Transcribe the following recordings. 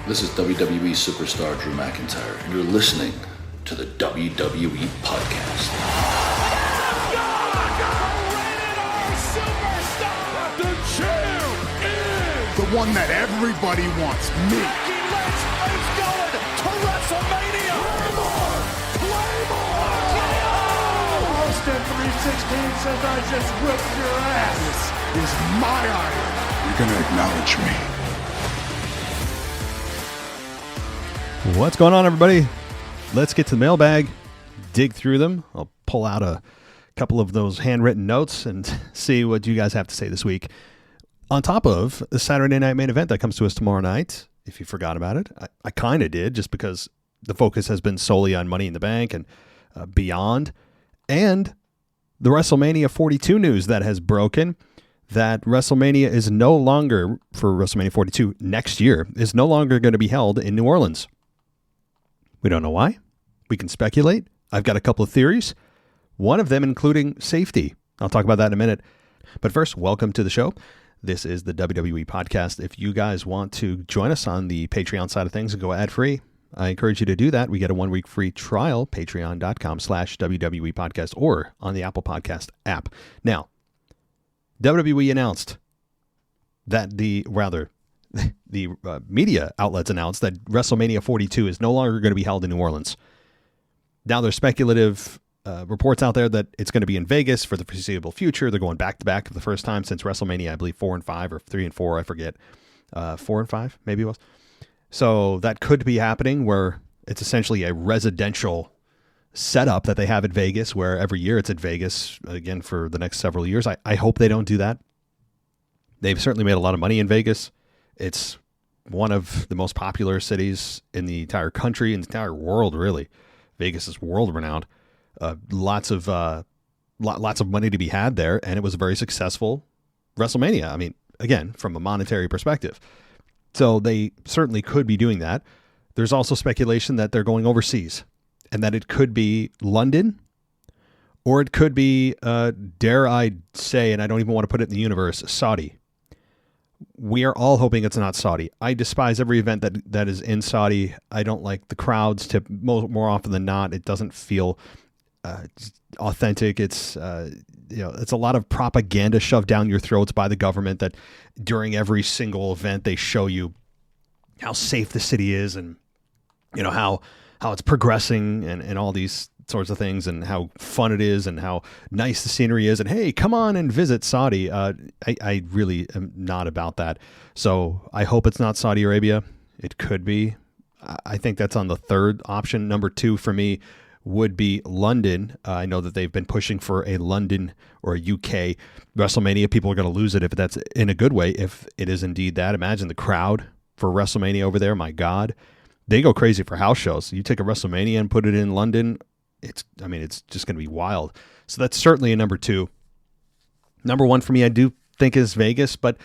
This is WWE superstar Drew McIntyre, and you're listening to the WWE Podcast. The champ is the one that everybody wants, me. Becky Lynch is going to WrestleMania. Claymore! Austin 316 says I just whipped your ass. This is my iron. You're going to acknowledge me. What's going on, everybody? Let's get to the mailbag, dig through them. I'll pull out a couple of those handwritten notes and see what you guys have to say this week. On top of the Saturday night main event that comes to us tomorrow night, if you forgot about it, I kind of did, just because the focus has been solely on Money in the Bank and beyond, and the WrestleMania 42 news that has broken, that WrestleMania is no longer, for WrestleMania 42 next year, is no longer going to be held in New Orleans. We don't know why. We can speculate. I've got a couple of theories, one of them including safety. I'll talk about that in a minute. But first, welcome to the show. This is the WWE Podcast. If you guys want to join us on the Patreon side of things and go ad-free, I encourage you to do that. We get a 1-week free trial, patreon.com/WWE Podcast, or on the Apple Podcast app. Now, WWE announced that the media outlets announced that WrestleMania 42 is no longer going to be held in New Orleans. Now there's speculative reports out there that it's going to be in Vegas for the foreseeable future. They're going back-to-back for the first time since WrestleMania, I believe 4 and 5 or 3 and 4, I forget. 4 and 5, maybe it was. So that could be happening, where it's essentially a residential setup that they have at Vegas, where every year it's at Vegas again for the next several years. I hope they don't do that. They've certainly made a lot of money in Vegas. It's one of the most popular cities in the entire country, in the entire world, really. Vegas is world renowned. Lots of money to be had there, and it was a very successful WrestleMania. I mean, again, from a monetary perspective. So they certainly could be doing that. There's also speculation that they're going overseas, and that it could be London, or it could be, dare I say, and I don't even want to put it in the universe, Saudi. We are all hoping it's not Saudi. I despise every event that is in Saudi. I don't like the crowds. More often than not, it doesn't feel authentic. It's it's a lot of propaganda shoved down your throats by the government, that during every single event they show you how safe the city is, and how it's progressing, and all these sorts of things, and how fun it is, and how nice the scenery is, and hey, come on and visit Saudi. I really am not about that. So I hope it's not Saudi Arabia. It could be. I think that's on the third option. Number 2 for me would be London. I know that they've been pushing for a London or a UK WrestleMania. People are going to lose it if that's in a good way, if it is indeed that. Imagine the crowd for WrestleMania over there. My God. They go crazy for house shows. You take a WrestleMania and put it in London, it's just going to be wild. So that's certainly a number 2. Number 1 for me, I do think, is Vegas, but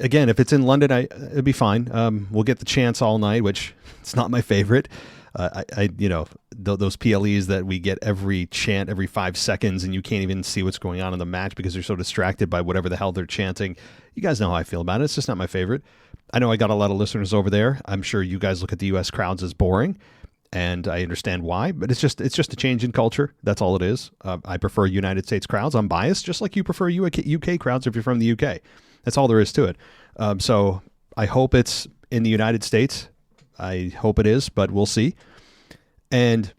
again, if it's in London, it'd be fine. We'll get the chants all night, which it's not my favorite. Those PLEs that we get every chant every 5 seconds, and you can't even see what's going on in the match because you're so distracted by whatever the hell they're chanting. You guys know how I feel about it. It's just not my favorite. I know I got a lot of listeners over there. I'm sure you guys look at the U.S. crowds as boring, and I understand why, but it's just a change in culture. That's all it is. I prefer United States crowds. I'm biased, just like you prefer UK crowds if you're from the UK. That's all there is to it. So I hope it's in the United States. I hope it is, but we'll see. And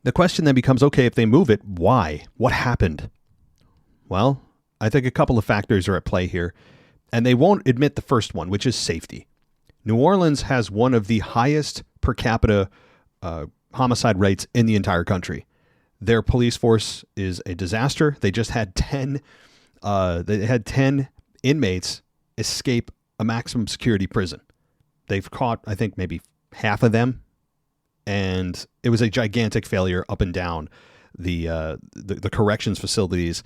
the question then becomes, okay, if they move it, why? What happened? Well, I think a couple of factors are at play here, and they won't admit the first one, which is safety. New Orleans has one of the highest per capita homicide rates in the entire country. Their police force is a disaster. They just had 10 inmates escape a maximum security prison. They've caught, I think, maybe half of them, and it was a gigantic failure up and down the corrections facilities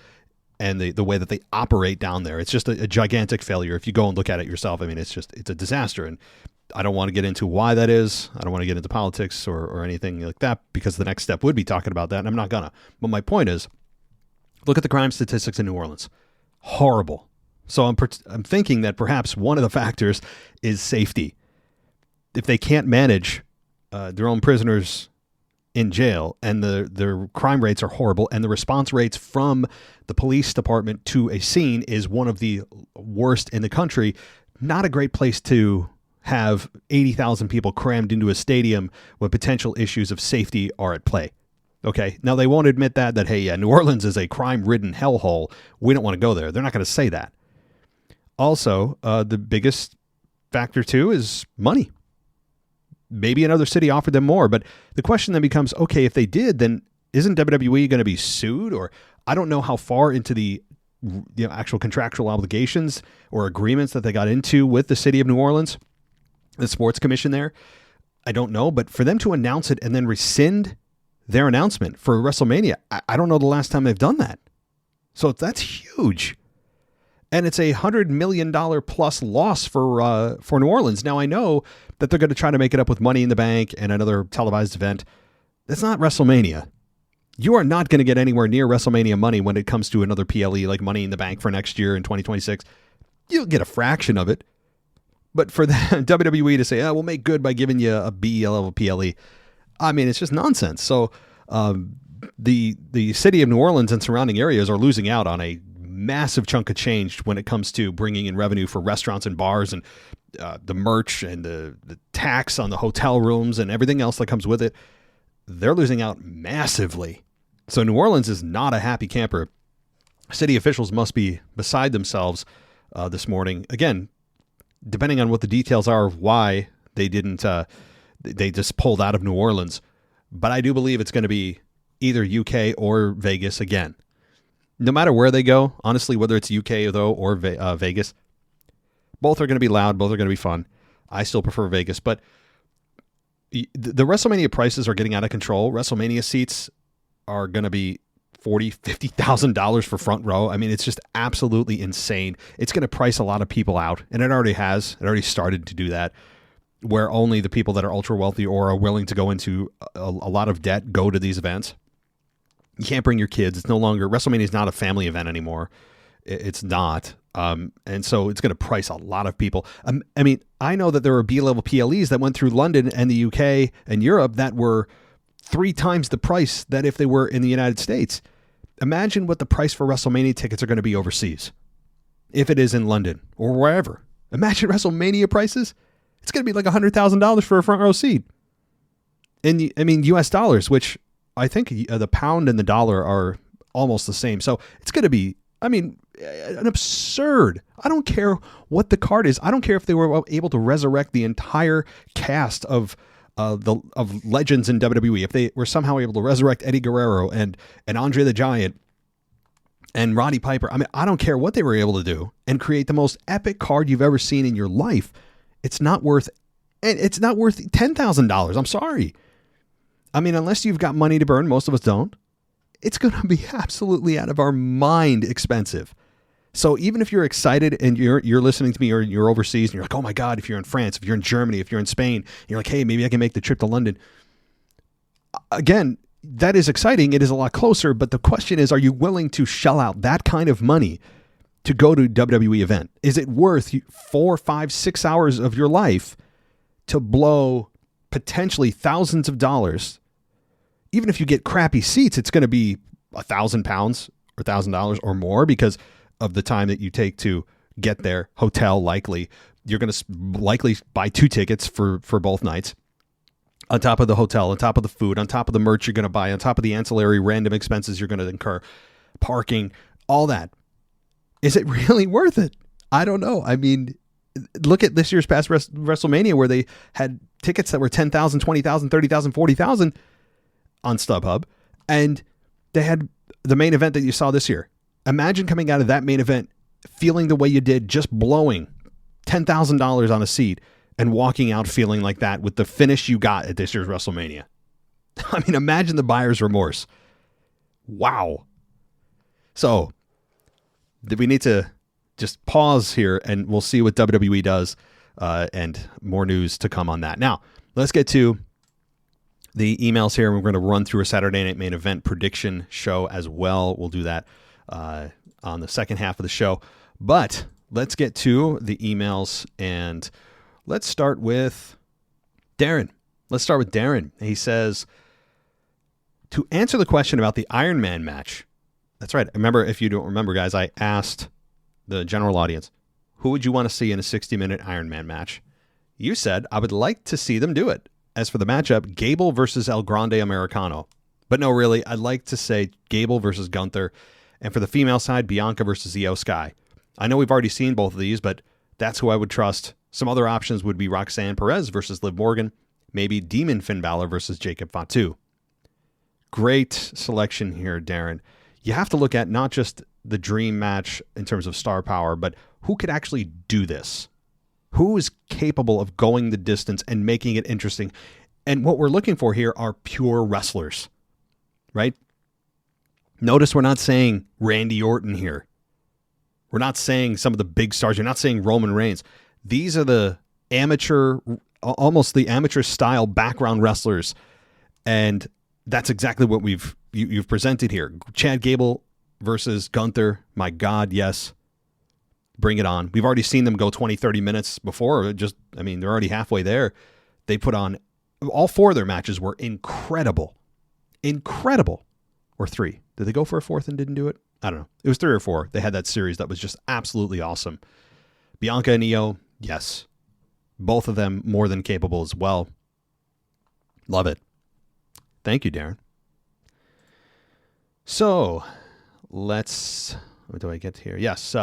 and the way that they operate down there. It's just a gigantic failure. If you go and look at it yourself, I mean, it's a disaster. And I don't want to get into why that is. I don't want to get into politics or anything like that, because the next step would be talking about that, and I'm not gonna. But my point is, look at the crime statistics in New Orleans. Horrible. So I'm thinking that perhaps one of the factors is safety. If they can't manage their own prisoners in jail, and their crime rates are horrible, and the response rates from the police department to a scene is one of the worst in the country, not a great place to have 80,000 people crammed into a stadium when potential issues of safety are at play. Okay, now they won't admit that hey, yeah, New Orleans is a crime-ridden hellhole. We don't want to go there. They're not going to say that. Also, the biggest factor too is money. Maybe another city offered them more, but the question then becomes, okay, if they did, then isn't WWE going to be sued? Or I don't know how far into the actual contractual obligations or agreements that they got into with the city of New Orleans, the sports commission there. I don't know, but for them to announce it and then rescind their announcement for WrestleMania, I don't know the last time they've done that. So that's huge. And it's $100 million plus loss for New Orleans. Now, I know that they're going to try to make it up with Money in the Bank and another televised event. That's not WrestleMania. You are not going to get anywhere near WrestleMania money when it comes to another PLE like Money in the Bank for next year in 2026. You'll get a fraction of it. But for the WWE to say, we'll make good by giving you a B level PLE, I mean, it's just nonsense. So the city of New Orleans and surrounding areas are losing out on a massive chunk of change when it comes to bringing in revenue for restaurants and bars and the merch and the tax on the hotel rooms and everything else that comes with it. They're losing out massively. So New Orleans is not a happy camper. City officials must be beside themselves this morning. Again, depending on what the details are of why they didn't, they just pulled out of New Orleans. But I do believe it's going to be either UK or Vegas again. No matter where they go, honestly, whether it's UK though or Vegas, both are going to be loud. Both are going to be fun. I still prefer Vegas, but the WrestleMania prices are getting out of control. WrestleMania seats are going to be $40,000, $50,000 for front row. I mean, it's just absolutely insane. It's going to price a lot of people out, and it already has. It already started to do that, where only the people that are ultra wealthy or are willing to go into a lot of debt go to these events. You can't bring your kids. It's no longer, WrestleMania is not a family event anymore. It's not. And so it's going to price a lot of people. I mean, I know that there were B-level PLEs that went through London and the UK and Europe that were 3 times the price that if they were in the United States. Imagine what the price for WrestleMania tickets are going to be overseas, if it is in London or wherever. Imagine WrestleMania prices. It's going to be like $100,000 for a front row seat. And I mean, US dollars, which I think the pound and the dollar are almost the same. So it's going to be, I mean, an absurd. I don't care what the card is. I don't care if they were able to resurrect the entire cast of legends in WWE. If they were somehow able to resurrect Eddie Guerrero and Andre the Giant and Roddy Piper. I mean, I don't care what they were able to do and create the most epic card you've ever seen in your life. It's not worth $10,000. I'm sorry. I mean, unless you've got money to burn, most of us don't. It's going to be absolutely out of our mind expensive. So even if you're excited and you're listening to me or you're overseas and you're like, oh my God, if you're in France, if you're in Germany, if you're in Spain, you're like, hey, maybe I can make the trip to London. Again, that is exciting. It is a lot closer. But the question is, are you willing to shell out that kind of money to go to a WWE event? Is it worth 4, 5, 6 hours of your life to blow potentially thousands of dollars? Even if you get crappy seats, it's going to be £1,000 or $1,000 or more because of the time that you take to get there. Hotel, likely. You're going to likely buy 2 tickets for both nights. On top of the hotel, on top of the food, on top of the merch you're going to buy, on top of the ancillary random expenses you're going to incur, parking, all that. Is it really worth it? I don't know. I mean, look at this year's past WrestleMania where they had tickets that were $10,000, $20,000, $30,000, $40,000 on StubHub, and they had the main event that you saw this year. Imagine coming out of that main event feeling the way you did, just blowing $10,000 on a seat and walking out feeling like that with the finish you got at this year's WrestleMania. I mean, imagine the buyer's remorse. Wow. So we need to just pause here and we'll see what WWE does and more news to come on that. Now, let's get to the emails here. We're going to run through a Saturday Night Main Event prediction show as well. We'll do that on the second half of the show. But let's get to the emails, and let's start with Darren. He says, to answer the question about the Iron Man match, that's right. Remember, if you don't remember, guys, I asked the general audience, who would you want to see in a 60-minute Iron Man match? You said, I would like to see them do it. As for the matchup, Gable versus El Grande Americano. But no, really, I'd like to say Gable versus Gunther. And for the female side, Bianca versus Io Sky. I know we've already seen both of these, but that's who I would trust. Some other options would be Roxanne Perez versus Liv Morgan. Maybe Demon Finn Balor versus Jacob Fatu. Great selection here, Darren. You have to look at not just the dream match in terms of star power, but who could actually do this? Who is capable of going the distance and making it interesting? And what we're looking for here are pure wrestlers, right? Notice we're not saying Randy Orton here. We're not saying some of the big stars. You're not saying Roman Reigns. These are the amateur, almost the amateur style background wrestlers. And that's exactly what you've presented here. Chad Gable versus Gunther. My God, yes. Bring it on. We've already seen them go 20, 30 minutes before. They're already halfway there. They put on, all 4 of their matches were incredible. Incredible. Or 3. Did they go for a 4th and didn't do it? I don't know. It was 3 or 4. They had that series that was just absolutely awesome. Bianca and Io, yes. Both of them more than capable as well. Love it. Thank you, Darren. So, what do I get here? Yes,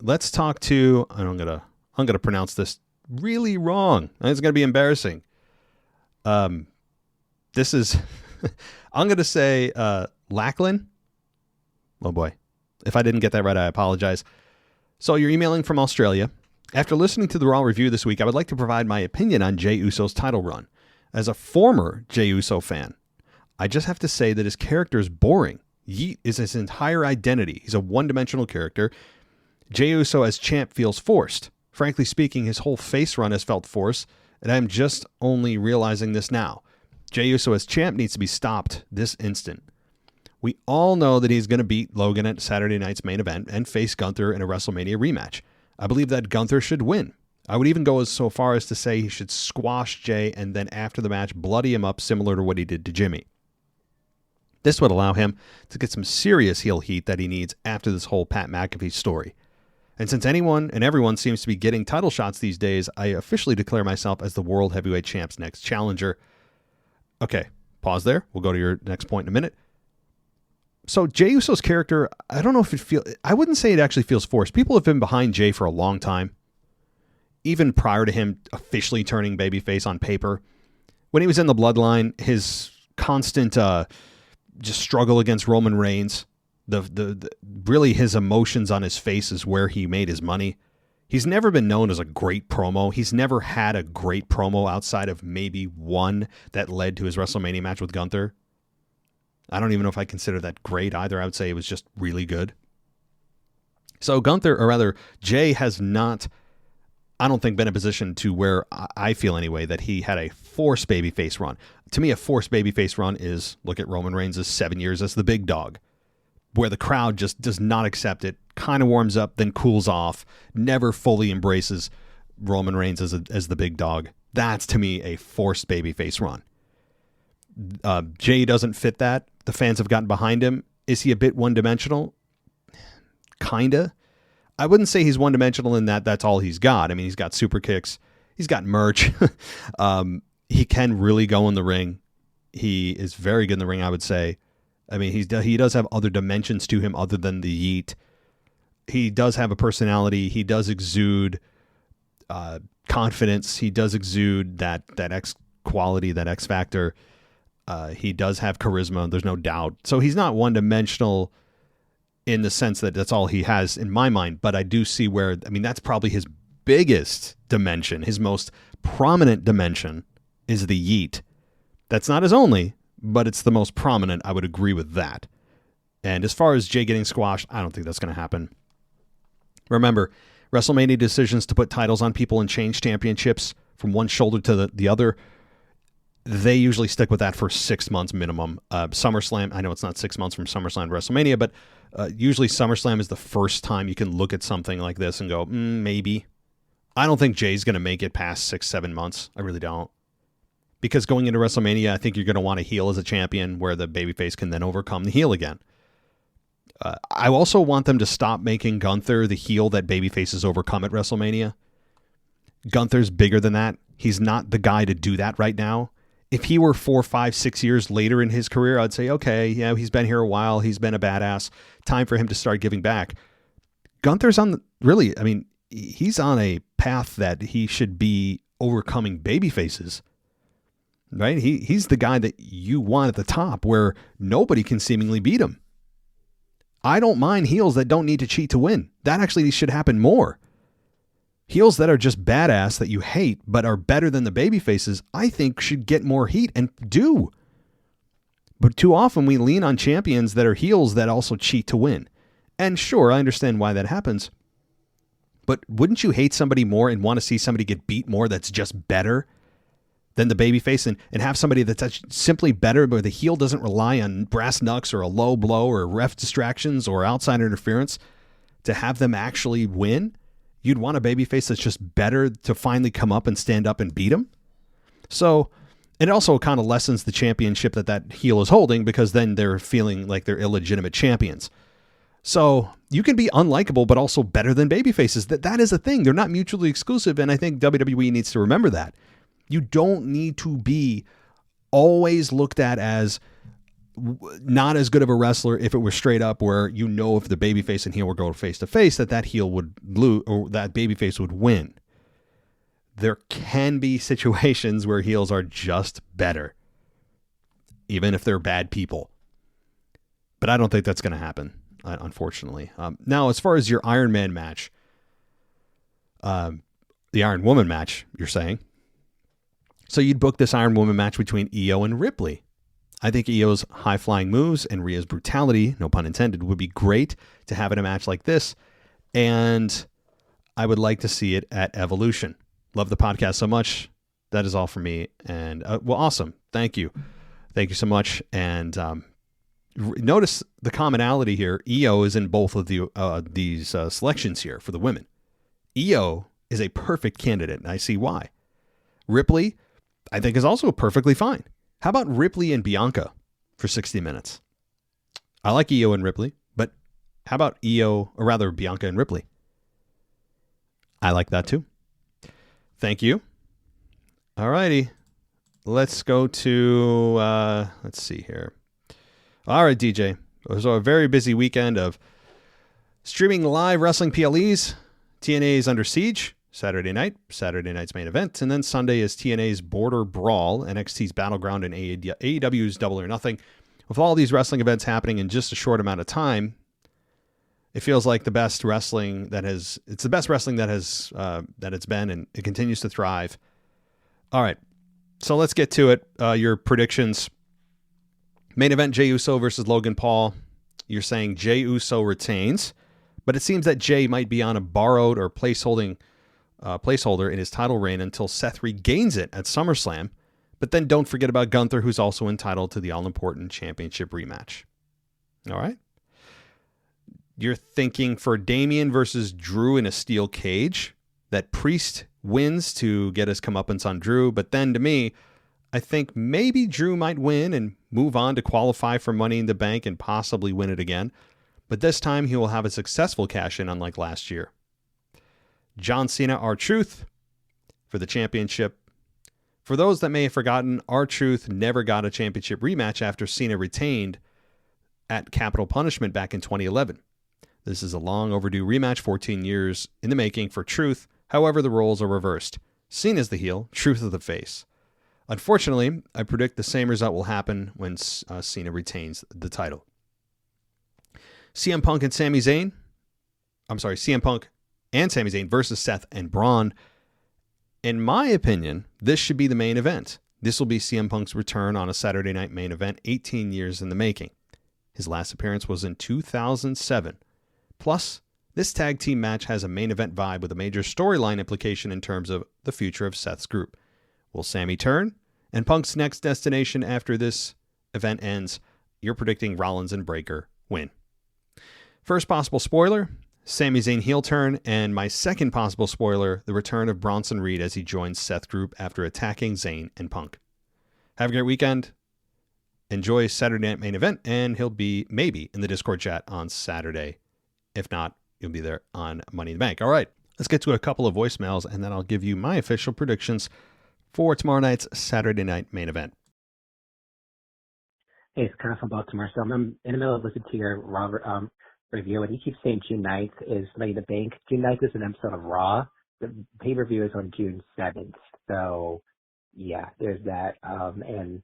let's talk to, I'm gonna pronounce this really wrong. It's gonna be embarrassing. This is, I'm gonna say Lachlan. Oh boy, if I didn't get that right, I apologize. So you're emailing from Australia. After listening to the Raw review this week, I would like to provide my opinion on Jey Uso's title run. As a former Jey Uso fan, I just have to say that his character is boring. Yeet is his entire identity. He's a one-dimensional character. Jey Uso as champ feels forced. Frankly speaking, his whole face run has felt forced, and I'm just only realizing this now. Jey Uso as champ needs to be stopped this instant. We all know that he's going to beat Logan at Saturday night's main event and face Gunther in a WrestleMania rematch. I believe that Gunther should win. I would even go so far as to say he should squash Jey and then after the match bloody him up similar to what he did to Jimmy. This would allow him to get some serious heel heat that he needs after this whole Pat McAfee story. And since anyone and everyone seems to be getting title shots these days, I officially declare myself as the World Heavyweight Champ's next challenger. Okay, pause there. We'll go to your next point in a minute. So Jey Uso's character, I don't know if I wouldn't say it actually feels forced. People have been behind Jey for a long time. Even prior to him officially turning babyface on paper. When he was in the Bloodline, his constant just struggle against Roman Reigns, the really his emotions on his face is where he made his money. He's never been known as a great promo. He's never had a great promo outside of maybe one that led to his WrestleMania match with Gunther. I don't even know if I consider that great either. I would say it was just really good. So Jey has not, I don't think, been in a position to where I feel anyway that he had a forced babyface run. To me, a forced babyface run is, look at Roman Reigns' 7 years as the big dog, where the crowd just does not accept it, kind of warms up, then cools off, never fully embraces Roman Reigns as the big dog. That's, to me, a forced babyface run. Jey doesn't fit that. The fans have gotten behind him. Is he a bit one-dimensional? Kinda. I wouldn't say he's one-dimensional in that that's all he's got. I mean, he's got super kicks. He's got merch. He can really go in the ring. He is very good in the ring, I would say. I mean, he does have other dimensions to him other than the yeet. He does have a personality. He does exude confidence. He does exude that X quality, that X factor. He does have charisma. There's no doubt. So he's not one-dimensional in the sense that that's all he has in my mind. But I do see where, I mean, that's probably his biggest dimension. His most prominent dimension is the yeet. That's not his only, but it's the most prominent. I would agree with that. And as far as Jey getting squashed, I don't think that's going to happen. Remember, WrestleMania decisions to put titles on people and change championships from one shoulder to the other, they usually stick with that for 6 months minimum. SummerSlam, I know it's not 6 months from SummerSlam to WrestleMania, but Usually SummerSlam is the first time you can look at something like this and go, maybe. I don't think Jay's going to make it past 6-7 months. I really don't. Because going into WrestleMania, I think you're going to want a heel as a champion where the babyface can then overcome the heel again. I also want them to stop making Gunther the heel that babyfaces overcome at WrestleMania. Gunther's bigger than that. He's not the guy to do that right now. If he were 4, 5, 6 years later in his career, I'd say, okay, yeah, he's been here a while. He's been a badass. Time for him to start giving back. Gunther's he's on a path that he should be overcoming babyfaces. Right? He's the guy that you want at the top where nobody can seemingly beat him. I don't mind heels that don't need to cheat to win. That actually should happen more. Heels that are just badass that you hate but are better than the babyfaces, I think should get more heat and do. But too often we lean on champions that are heels that also cheat to win. And sure, I understand why that happens. But wouldn't you hate somebody more and want to see somebody get beat more that's just better than the babyface and have somebody that's simply better where the heel doesn't rely on brass knucks or a low blow or ref distractions or outside interference to have them actually win? You'd want a babyface that's just better to finally come up and stand up and beat him. So it also kind of lessens the championship that heel is holding because then they're feeling like they're illegitimate champions. So you can be unlikable, but also better than babyfaces. That is a thing. They're not mutually exclusive. And I think WWE needs to remember that. You don't need to be always looked at as not as good of a wrestler if it was straight up where you know if the babyface and heel were going face to face that heel would lose or that babyface would win. There can be situations where heels are just better, even if they're bad people. But I don't think that's going to happen, unfortunately. Now, as far as your Iron Man match, the Iron Woman match, you're saying. So you'd book this Iron Woman match between Io and Ripley. I think Io's high-flying moves and Rhea's brutality, no pun intended, would be great to have in a match like this. And I would like to see it at Evolution. Love the podcast so much. That is all for me. And, awesome. Thank you. Thank you so much. And notice the commonality here. Io is in both of these selections here for the women. Io is a perfect candidate, and I see why. Ripley, I think, is also perfectly fine. How about Ripley and Bianca for 60 minutes? I like Io and Ripley, but how about Bianca and Ripley? I like that too. Thank you. All righty. Let's go to, let's see here. All right, DJ. It was a very busy weekend of streaming live wrestling PLEs. TNA is Under Siege. Saturday night's main event, and then Sunday is TNA's Border Brawl, NXT's Battleground, and AEW's Double or Nothing. With all these wrestling events happening in just a short amount of time, it feels like the best wrestling it's the best wrestling that it's been, and it continues to thrive. All right, so let's get to it. Your predictions. Main event, Jey Uso versus Logan Paul. You're saying Jey Uso retains, but it seems that Jey might be on a borrowed or placeholder in his title reign until Seth regains it at SummerSlam. But then don't forget about Gunther, who's also entitled to the all-important championship rematch. All right. You're thinking for Damian versus Drew in a steel cage, that Priest wins to get his comeuppance on Drew. But then to me, I think maybe Drew might win and move on to qualify for Money in the Bank and possibly win it again. But this time he will have a successful cash-in unlike last year. John Cena, R-Truth for the championship. For those that may have forgotten, R-Truth never got a championship rematch after Cena retained at Capital Punishment back in 2011. This is a long overdue rematch, 14 years in the making for Truth. However, the roles are reversed. Cena's the heel, Truth is the face. Unfortunately, I predict the same result will happen when Cena retains the title. CM Punk and Sami Zayn versus Seth and Braun. In my opinion, this should be the main event. This will be CM Punk's return on a Saturday night main event, 18 years in the making. His last appearance was in 2007. Plus, this tag team match has a main event vibe with a major storyline implication in terms of the future of Seth's group. Will Sami turn? And Punk's next destination after this event ends, you're predicting Rollins and Breakker win. First possible spoiler, Sami Zayn heel turn, and my second possible spoiler, the return of Bronson Reed as he joins Seth Group after attacking Zayn and Punk. Have a great weekend. Enjoy Saturday Night Main Event, and he'll be maybe in the Discord chat on Saturday. If not, you'll be there on Money in the Bank. All right, let's get to a couple of voicemails, and then I'll give you my official predictions for tomorrow night's Saturday Night Main Event. Hey, it's Connor from Baltimore. So I'm in the middle of listening to your Robert review, and you keep saying June 9th is Money in the Bank. June 9th is an episode of Raw. The pay-per-view is on June 7th. So, yeah, there's that. And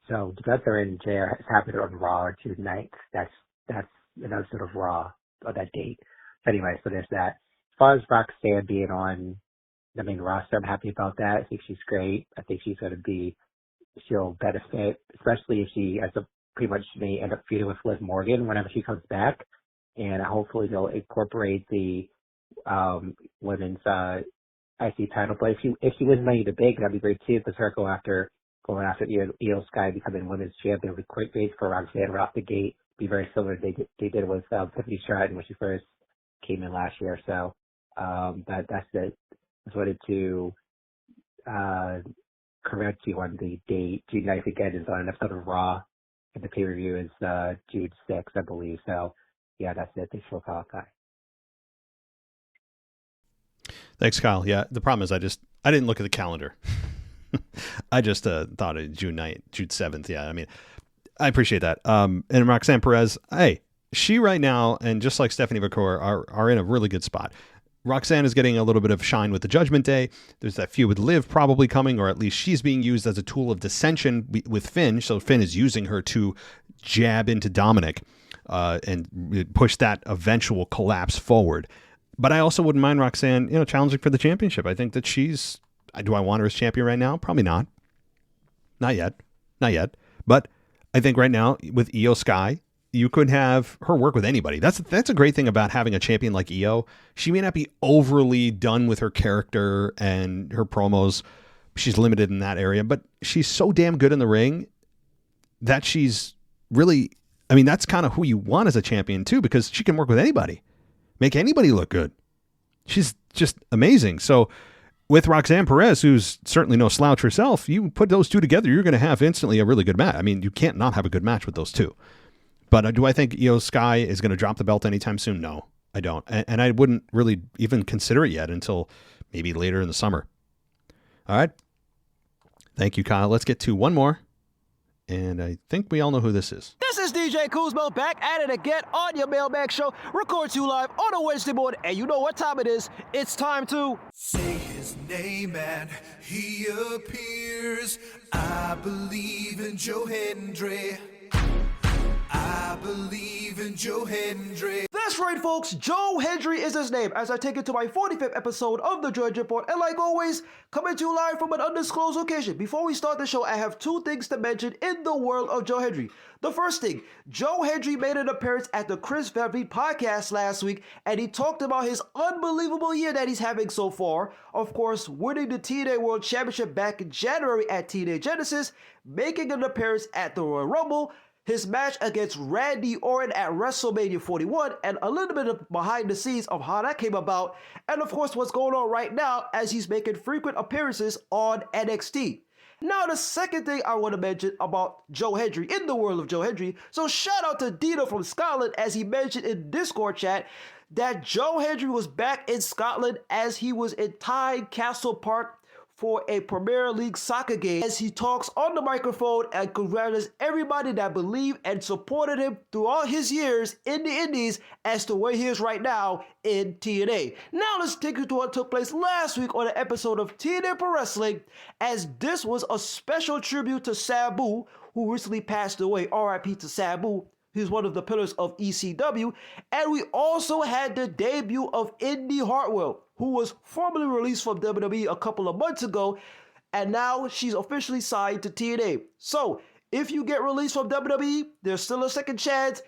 so Gunther and JR has happened on Raw on June 9th. That's an episode of Raw on that date. So anyway, so there's that. As far as Roxanne being on the main roster, I'm happy about that. I think she's great. I think she'll benefit, especially if she pretty much may end up feuding with Liv Morgan whenever she comes back. And hopefully they'll incorporate the women's IC title. But if she wins Money in the Bank, that'd be great too, because her going after Io Sky becoming women's champion would be quite great for Roxanne right off the gate. Be very similar to they did with Tiffany Stratton when she first came in last year. So that's it. Just wanted to correct you on the date. June 9th again is on an episode of Raw, and the pay-per-view is June 6th, I believe. So, yeah, that's it. Thanks for the call, Kai. Thanks, Kyle. Yeah, the problem is I didn't look at the calendar. I just thought of June 9th, June 7th. Yeah, I mean, I appreciate that. And Roxanne Perez, hey, she right now, and just like Stephanie McCoy, are in a really good spot. Roxanne is getting a little bit of shine with the Judgment Day. There's that feud with Liv probably coming, or at least she's being used as a tool of dissension with Finn. So Finn is using her to jab into Dominic and push that eventual collapse forward. But I also wouldn't mind Roxanne, challenging for the championship. I think that do I want her as champion right now? Probably not. Not yet. But I think right now with Io Sky, you could have her work with anybody. That's a great thing about having a champion like Io. She may not be overly done with her character and her promos. She's limited in that area, but she's so damn good in the ring that she's really, that's kind of who you want as a champion too, because she can work with anybody, make anybody look good. She's just amazing. So with Roxanne Perez, who's certainly no slouch herself, you put those two together, you're going to have instantly a really good match. You can't not have a good match with those two. But do I think Io Sky is going to drop the belt anytime soon? No, I don't. And I wouldn't really even consider it yet until maybe later in the summer. All right. Thank you, Kyle. Let's get to one more. And I think we all know who this is. This is DJ Kuzmo back at it again on your Mailbag Show. Records you live on a Wednesday morning, and you know what time it is. It's time to say his name and he appears. I believe in Joe Hendry. I believe in Joe Hendry. That's right, folks. Joe Hendry is his name, as I take it to my 45th episode of the Drudge Report. And like always, coming to you live from an undisclosed location. Before we start the show, I have two things to mention in the world of Joe Hendry. The first thing, Joe Hendry made an appearance at the Chris Van Vliet podcast last week, and he talked about his unbelievable year that he's having so far. Of course, winning the TNA World Championship back in January at TNA Genesis, making an appearance at the Royal Rumble, his match against Randy Orton at WrestleMania 41, and a little bit of behind the scenes of how that came about, and of course what's going on right now as he's making frequent appearances on NXT. Now the second thing I want to mention about Joe Hendry, in the world of Joe Hendry, so shout out to Dino from Scotland, as he mentioned in Discord chat that Joe Hendry was back in Scotland as he was in Tynecastle Park for a Premier League soccer game, as he talks on the microphone and congratulates everybody that believed and supported him throughout his years in the Indies as to where he is right now in TNA. Now let's take you to what took place last week on an episode of TNA Pro Wrestling, as this was a special tribute to Sabu, who recently passed away. RIP to Sabu. He's one of the pillars of ECW. And we also had the debut of Indi Hartwell, who was formerly released from WWE a couple of months ago, and now she's officially signed to TNA. So, if you get released from WWE, there's still a second chance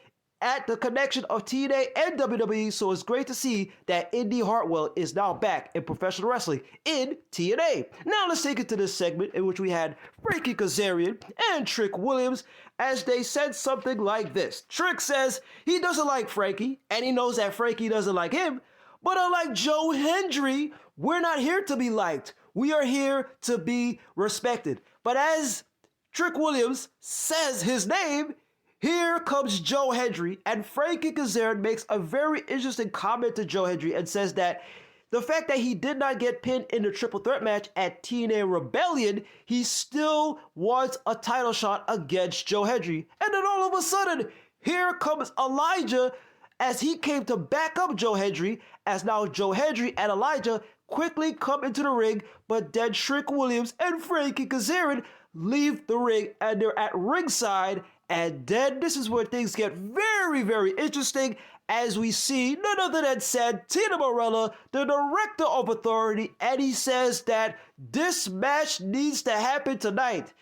at the connection of TNA and WWE, so it's great to see that Indy Hartwell is now back in professional wrestling in TNA. Now let's take it to this segment in which we had Frankie Kazarian and Trick Williams as they said something like this. Trick says he doesn't like Frankie, and he knows that Frankie doesn't like him, but unlike Joe Hendry, we're not here to be liked. We are here to be respected. But as Trick Williams says his name, here comes Joe Hendry, and Frankie Kazarian makes a very interesting comment to Joe Hendry and says that the fact that he did not get pinned in the triple threat match at TNA Rebellion, he still wants a title shot against Joe Hendry. And then all of a sudden, here comes Elijah as he came to back up Joe Hendry, as now Joe Hendry and Elijah quickly come into the ring, but then Trick Williams and Frankie Kazarian leave the ring and they're at ringside, and then this is where things get very, very interesting as we see none other than Santino Marella, the Director of Authority, and he says that this match needs to happen tonight.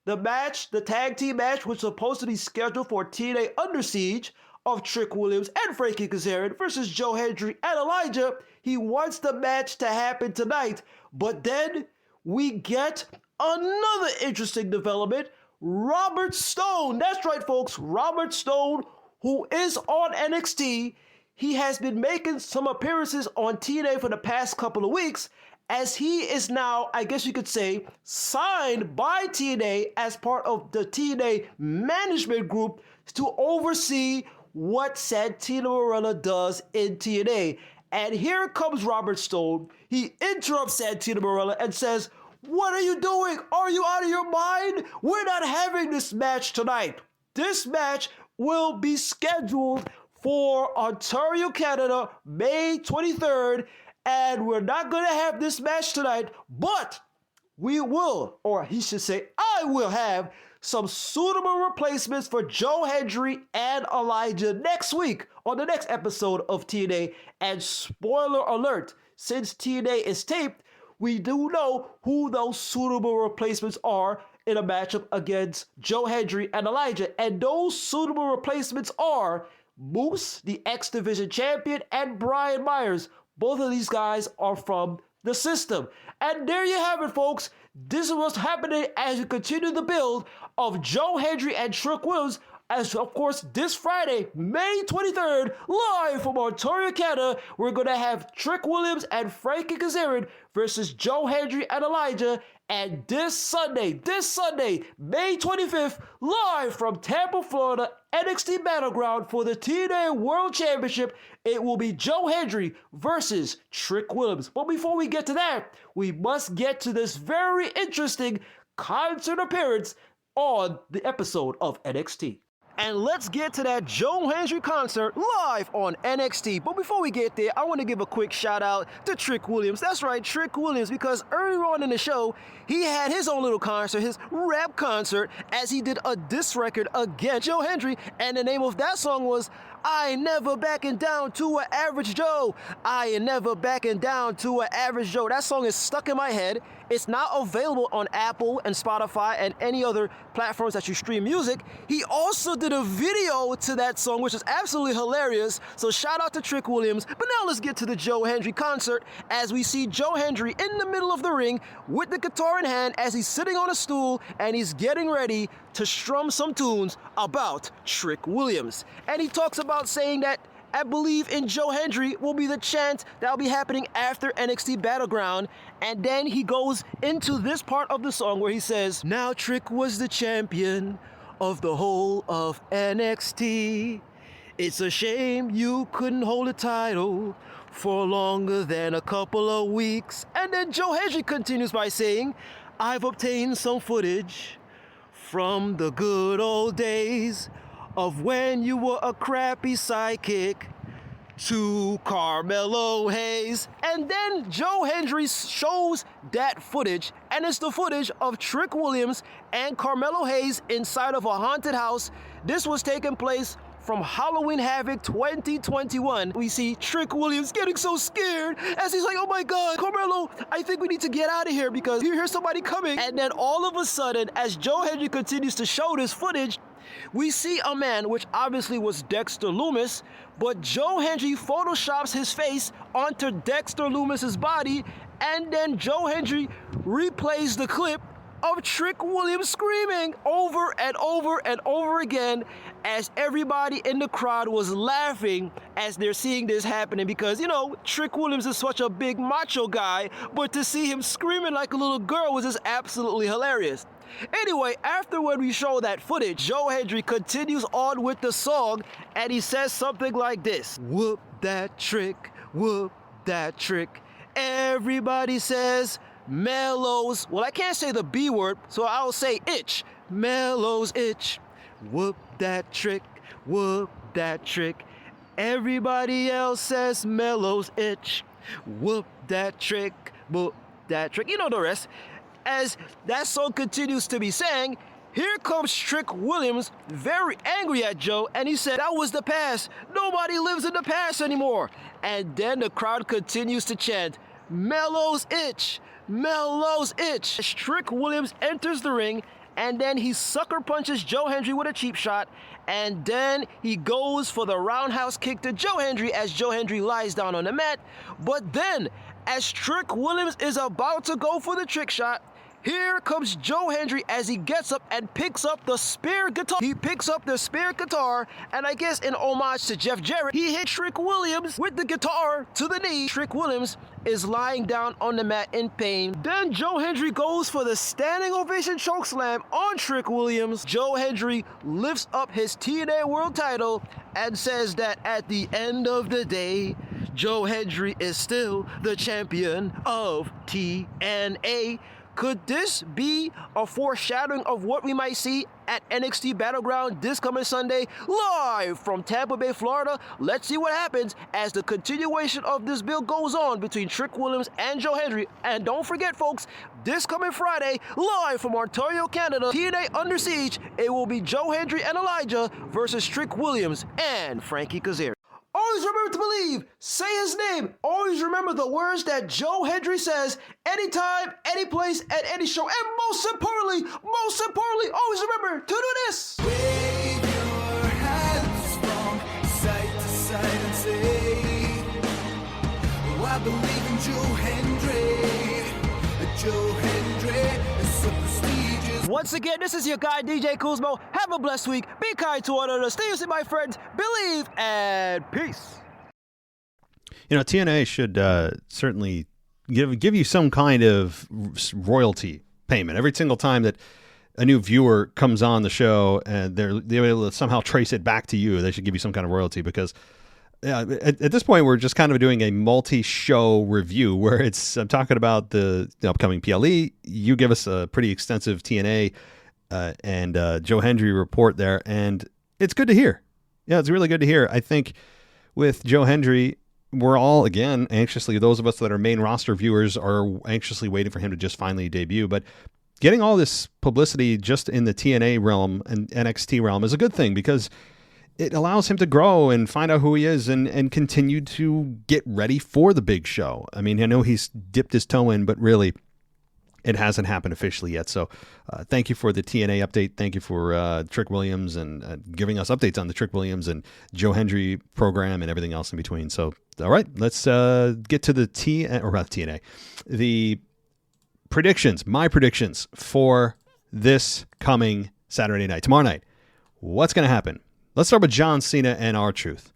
The match, the tag team match, was supposed to be scheduled for TNA Under Siege of Trick Williams and Frankie Kazarian versus Joe Hendry and Elijah. He wants the match to happen tonight, but then we get another interesting development. Robert Stone, that's right folks, Robert Stone, who is on NXT, he has been making some appearances on TNA for the past couple of weeks, as he is now, I guess you could say, signed by TNA as part of the TNA management group to oversee what Santino Marella does in TNA. And here comes Robert Stone. He interrupts Santino Marella and says, "What are you doing? Are you out of your mind? We're not having this match tonight. This match will be scheduled for Ontario, Canada, May 23rd, and we're not going to have this match tonight, but we will," or he should say, "I will have some suitable replacements for Joe Hendry and Elijah next week on the next episode of TNA." And spoiler alert, since TNA is taped, we do know who those suitable replacements are in a matchup against Joe Hendry and Elijah. And those suitable replacements are Moose, the X Division champion, and Brian Myers. Both of these guys are from the system. And there you have it, folks. This is what's happening as we continue the build of Joe Hendry and Trick Williams. As of course, this Friday, May 23rd, live from Ontario, Canada, we're going to have Trick Williams and Frankie Kazarian versus Joe Hendry and Elijah. And this Sunday, May 25th, live from Tampa, Florida, NXT Battleground for the TNA World Championship, it will be Joe Hendry versus Trick Williams. But before we get to that, we must get to this very interesting concert appearance on the episode of NXT. And let's get to that Joe Hendry concert live on NXT. But before we get there, I want to give a quick shout out to Trick Williams. That's right, Trick Williams, because earlier on in the show, he had his own little concert, his rap concert, as he did a diss record against Joe Hendry. And the name of that song was "I Ain't Never Backing Down to an Average Joe." I ain't never backing down to an average Joe. That song is stuck in my head. It's now available on Apple and Spotify and any other platforms that you stream music. He also did a video to that song, which is absolutely hilarious. So shout out to Trick Williams. But now let's get to the Joe Hendry concert as we see Joe Hendry in the middle of the ring with the guitar in hand as he's sitting on a stool and he's getting ready to strum some tunes about Trick Williams. And he talks about saying that "I believe in Joe Hendry" will be the chant that will be happening after NXT Battleground. And then he goes into this part of the song where he says, "Now Trick was the champion of the whole of NXT. It's a shame you couldn't hold a title for longer than a couple of weeks." And then Joe Hendry continues by saying, "I've obtained some footage from the good old days of when you were a crappy sidekick to Carmelo Hayes." And then Joe Hendry shows that footage, and it's the footage of Trick Williams and Carmelo Hayes inside of a haunted house. This was taking place from Halloween Havoc 2021. We see Trick Williams getting so scared as he's like, "Oh my God, Carmelo, I think we need to get out of here because you hear somebody coming." And then all of a sudden, as Joe Hendry continues to show this footage, we see a man, which obviously was Dexter Lumis, but Joe Hendry photoshops his face onto Dexter Loomis's body, and then Joe Hendry replays the clip of Trick Williams screaming over and over and over again as everybody in the crowd was laughing as they're seeing this happening because, you know, Trick Williams is such a big macho guy, but to see him screaming like a little girl was just absolutely hilarious. Anyway, after when we show that footage, Joe Hendry continues on with the song and he says something like this: whoop that trick, whoop that trick. Everybody says Mellows. Well, I can't say the B word, so I'll say itch. Mellows itch. Whoop that trick, whoop that trick. Everybody else says Mellows itch. Whoop that trick, whoop that trick. You know the rest. As that song continues to be sang, here comes Trick Williams, very angry at Joe, and he said, that was the past. Nobody lives in the past anymore. And then the crowd continues to chant, Mellows itch. Mellows itch. As Trick Williams enters the ring, and then he sucker punches Joe Hendry with a cheap shot, and then he goes for the roundhouse kick to Joe Hendry as Joe Hendry lies down on the mat. But then, as Trick Williams is about to go for the trick shot, here comes Joe Hendry as he gets up and picks up the spare guitar. He picks up the spare guitar, and I guess in homage to Jeff Jarrett, he hit Trick Williams with the guitar to the knee. Trick Williams is lying down on the mat in pain. Then Joe Hendry goes for the standing ovation chokeslam on Trick Williams. Joe Hendry lifts up his TNA World title and says that at the end of the day, Joe Hendry is still the champion of TNA. Could this be a foreshadowing of what we might see at NXT Battleground this coming Sunday? Live from Tampa Bay, Florida. Let's see what happens as the continuation of this build goes on between Trick Williams and Joe Hendry. And don't forget, folks, this coming Friday, live from Ontario, Canada, TNA Under Siege, it will be Joe Hendry and Elijah versus Trick Williams and Frankie Kazarian. Always remember to believe, say his name. Always remember the words that Joe Hendry says anytime, any place, at any show. And most importantly, always remember to do this. Wave your hands from side to side and say, oh, I believe in Joe Hendry. Joe Hendry is so prestigious. Once again, this is your guy, DJ Kuzmo. Have a blessed week. Be kind to one another. Stay safe, my friends. Believe and peace. You know, TNA should certainly give you some kind of royalty payment every single time that a new viewer comes on the show and they're able to somehow trace it back to you. They should give you some kind of royalty because at this point we're just kind of doing a multi-show review where I'm talking about the upcoming PLE. You give us a pretty extensive TNA and Joe Hendry report there, and it's good to hear. Yeah, it's really good to hear. I think with Joe Hendry, we're all, again, anxiously, those of us that are main roster viewers are anxiously waiting for him to just finally debut. But getting all this publicity just in the TNA realm and NXT realm is a good thing because it allows him to grow and find out who he is and continue to get ready for the big show. I mean, I know he's dipped his toe in, but really it hasn't happened officially yet. So thank you for the TNA update. Thank you for Trick Williams and giving us updates on the Trick Williams and Joe Hendry program and everything else in between. So, all right, let's get to the TNA. The predictions, my predictions for this coming Saturday night, tomorrow night. What's going to happen? Let's start with John Cena and R-Truth.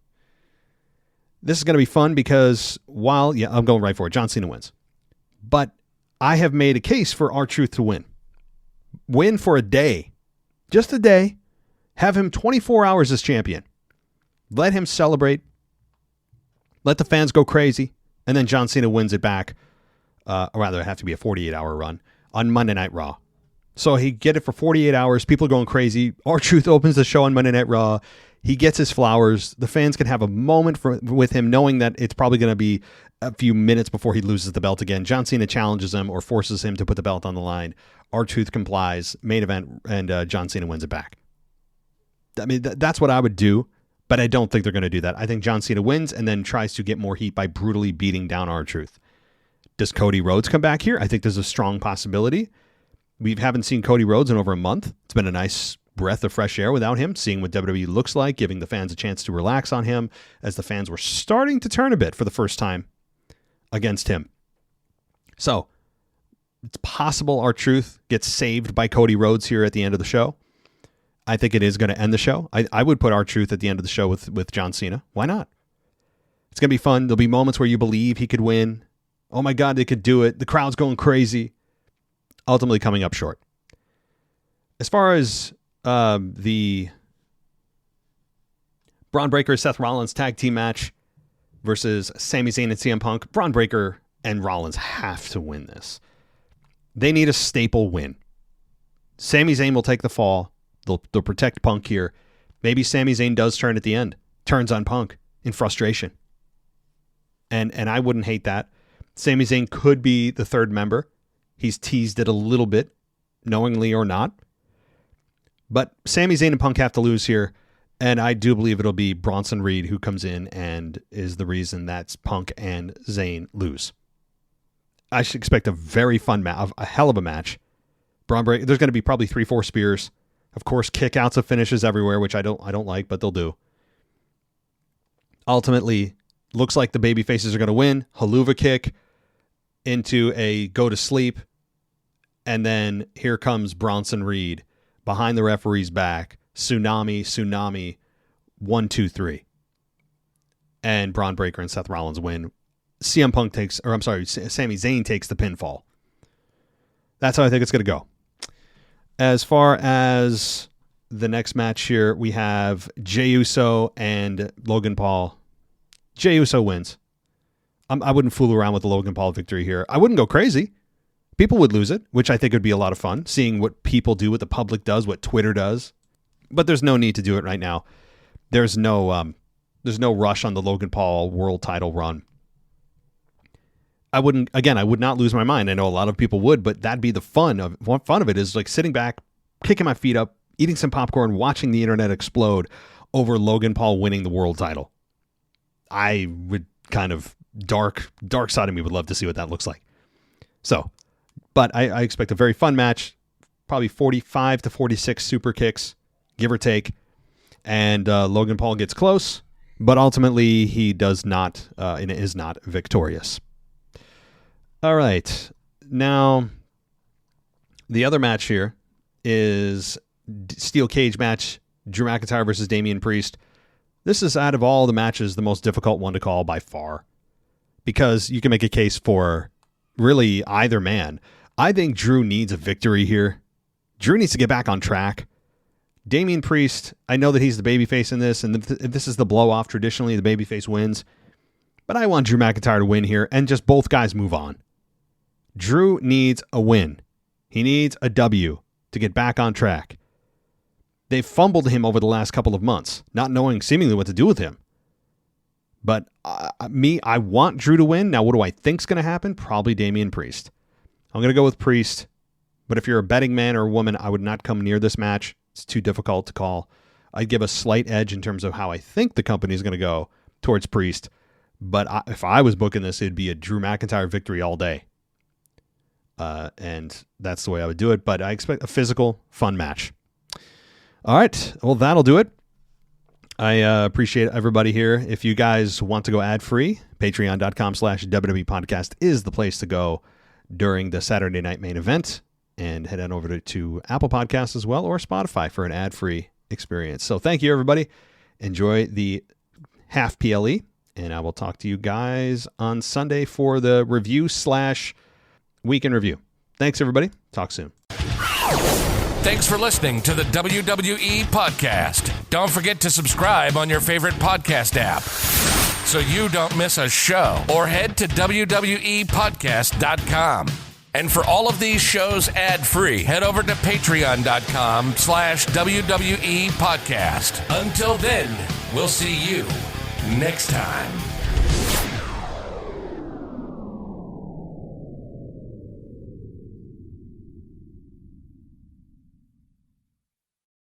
This is going to be fun because I'm going right for it. John Cena wins. But I have made a case for R-Truth to win. Win for a day. Just a day. Have him 24 hours as champion. Let him celebrate. Let the fans go crazy. And then John Cena wins it back. Or rather, it have to be a 48-hour run on Monday Night Raw. So he get it for 48 hours. People are going crazy. R-Truth opens the show on Monday Night Raw. He gets his flowers. The fans can have a moment with him knowing that it's probably going to be a few minutes before he loses the belt again. John Cena challenges him or forces him to put the belt on the line. R-Truth complies. Main event, and John Cena wins it back. I mean, that's what I would do, but I don't think they're going to do that. I think John Cena wins and then tries to get more heat by brutally beating down R-Truth. Does Cody Rhodes come back here? I think there's a strong possibility. We haven't seen Cody Rhodes in over a month. It's been a nice breath of fresh air without him, seeing what WWE looks like, giving the fans a chance to relax on him as the fans were starting to turn a bit for the first time against him. So it's possible R-Truth gets saved by Cody Rhodes here at the end of the show. I think it is going to end the show. I would put R-Truth at the end of the show with John Cena. Why not? It's going to be fun. There'll be moments where you believe he could win. Oh my God, they could do it. The crowd's going crazy. Ultimately coming up short. As far as the Braun Breaker Seth Rollins tag team match versus Sami Zayn and CM Punk, Braun Breaker and Rollins have to win this. They need a staple win. Sami Zayn will take the fall. They'll protect Punk here. Maybe Sami Zayn does turn at the end. Turns on Punk in frustration. And I wouldn't hate that. Sami Zayn could be the third member. He's teased it a little bit, knowingly or not. But Sami Zayn and Punk have to lose here. And I do believe it'll be Bronson Reed who comes in and is the reason that Punk and Zayn lose. I should expect a very fun match, a hell of a match. Braun Breaker, there's going to be probably 3-4 spears. Of course, kickouts of finishes everywhere, which I don't like, but they'll do. Ultimately, looks like the babyfaces are going to win. Haluva kick into a go to sleep. And then here comes Bronson Reed behind the referee's back. Tsunami, 1, 2, 3. And Braun Breaker and Seth Rollins win. Sami Zayn takes the pinfall. That's how I think it's going to go. As far as the next match here, we have Jey Uso and Logan Paul. Jey Uso wins. I wouldn't fool around with the Logan Paul victory here. I wouldn't go crazy. People would lose it, which I think would be a lot of fun, seeing what people do, what the public does, what Twitter does. But there's no need to do it right now. There's no rush on the Logan Paul world title run. I would not lose my mind. I know a lot of people would, but that'd be the fun of it is like sitting back, kicking my feet up, eating some popcorn, watching the internet explode over Logan Paul winning the world title. I would kind of dark side of me would love to see what that looks like. So, but I expect a very fun match, probably 45 to 46 super kicks, give or take. And Logan Paul gets close, but ultimately he does not and is not victorious. All right. Now, the other match here is Steel Cage match, Drew McIntyre versus Damian Priest. This is, out of all the matches, the most difficult one to call by far, because you can make a case for really either man. I think Drew needs a victory here. Drew needs to get back on track. Damian Priest, I know that he's the babyface in this, and this is the blow-off. Traditionally, the babyface wins. But I want Drew McIntyre to win here, and just both guys move on. Drew needs a win. He needs a W to get back on track. They've fumbled him over the last couple of months, not knowing seemingly what to do with him. But I want Drew to win. Now, what do I think's going to happen? Probably Damian Priest. I'm going to go with Priest. But if you're a betting man or a woman, I would not come near this match. It's too difficult to call. I'd give a slight edge in terms of how I think the company is going to go towards Priest. But if I was booking this, it'd be a Drew McIntyre victory all day. And that's the way I would do it. But I expect a physical, fun match. All right. Well, that'll do it. I appreciate everybody here. If you guys want to go ad-free, patreon.com/WWE podcast is the place to go during the Saturday Night Main Event. And head on over to Apple Podcasts as well, or Spotify for an ad-free experience. So thank you, everybody. Enjoy the half PLE. And I will talk to you guys on Sunday for the review/week in review. Thanks, everybody. Talk soon. Thanks for listening to the WWE Podcast. Don't forget to subscribe on your favorite podcast app so you don't miss a show, or head to WWEpodcast.com. And for all of these shows ad-free, head over to patreon.com/WWE Podcast. Until then, we'll see you next time.